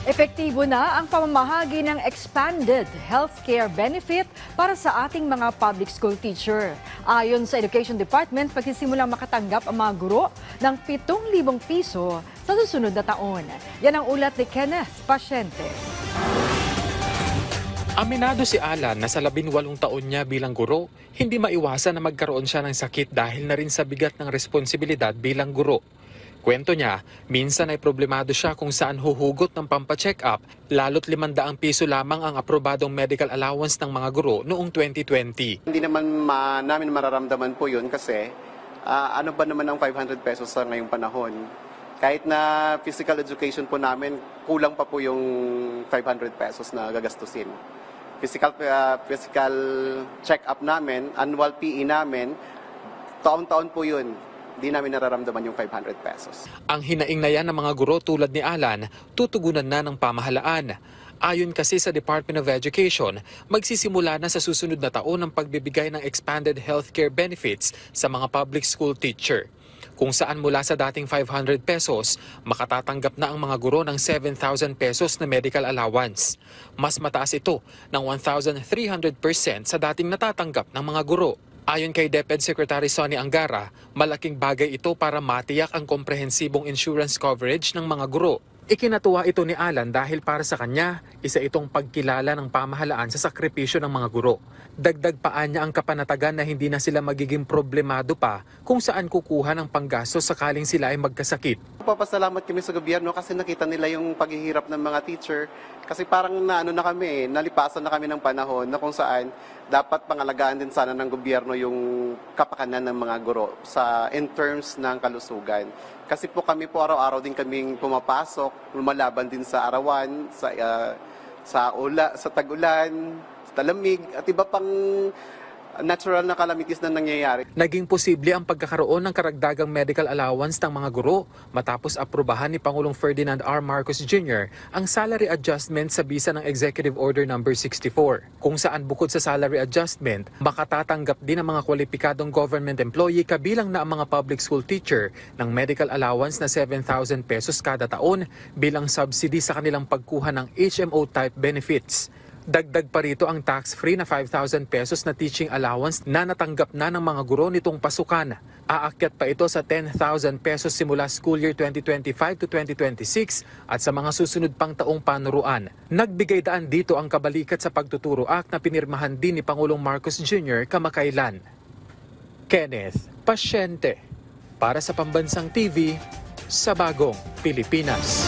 Epektibo na ang pamamahagi ng expanded healthcare benefit para sa ating mga public school teacher. Ayon sa Education Department, pagsisimulang makatanggap ang mga guro ng 7,000 piso sa susunod na taon. Yan ang ulat ni Kenneth Pasyente. Aminado si Alan na sa 18 taon niya bilang guro, hindi maiwasan na magkaroon siya ng sakit dahil na rin sa bigat ng responsibilidad bilang guro. Kwento niya, minsan ay problemado siya kung saan huhugot ng pampacheck up, lalo't 500 piso lamang ang aprobadong medical allowance ng mga guro noong 2020. Hindi naman namin mararamdaman po yun kasi ano ba naman ang 500 pesos sa ngayong panahon? Kahit na physical education po namin, kulang pa po yung 500 pesos na gagastusin. Physical check-up namin, annual PE namin, taon-taon po yun. Hindi namin nararamdaman yung 500 pesos. Ang hinaing na yan ng mga guro tulad ni Alan, tutugunan na ng pamahalaan. Ayon kasi sa Department of Education, magsisimula na sa susunod na taon ang pagbibigay ng expanded healthcare benefits sa mga public school teacher. Kung saan mula sa dating 500 pesos, makatatanggap na ang mga guro ng 7,000 pesos na medical allowance. Mas mataas ito ng 1,300% sa dating natatanggap ng mga guro. Ayon kay DepEd Secretary Sonny Angara, malaking bagay ito para matiyak ang komprehensibong insurance coverage ng mga guro. Ikinatuwa ito ni Alan dahil para sa kanya, isa itong pagkilala ng pamahalaan sa sakripisyo ng mga guro. Dagdag paan niya ang kapanatagan na hindi na sila magiging problemado pa kung saan kukuha ng panggastos sakaling sila ay magkasakit. Papasalamat kami sa gobyerno kasi nakita nila yung paghihirap ng mga teacher. Kasi parang nalipasan na kami ng panahon na kung saan dapat pangalagaan din sana ng gobyerno yung kapakanan ng mga guro in terms ng kalusugan. Kasi po kami po araw-araw din kaming pumapasok, lumalaban din sa arawan, sa tag-ulan, sa talamig, at iba pang natural na calamities na nangyayari. Naging posible ang pagkakaroon ng karagdagang medical allowance ng mga guro matapos aprubahan ni Pangulong Ferdinand R. Marcos Jr. ang salary adjustment sa bisa ng Executive Order No. 64, kung saan bukod sa salary adjustment, makatatanggap din ang mga kwalipikadong government employee kabilang na ang mga public school teacher ng medical allowance na 7,000 pesos kada taon bilang subsidy sa kanilang pagkuha ng HMO-type benefits. Dagdag pa rito ang tax-free na 5,000 pesos na teaching allowance na natanggap na ng mga guro nitong pasukan. Aakyat pa ito sa 10,000 pesos simula school year 2025 to 2026 at sa mga susunod pang taong panuruan. Nagbigay daan dito ang Kabalikat sa Pagtuturo Act na pinirmahan din ni Pangulong Marcos Jr. kamakailan. Kenneth Pasyente, para sa Pambansang TV, sa Bagong Pilipinas.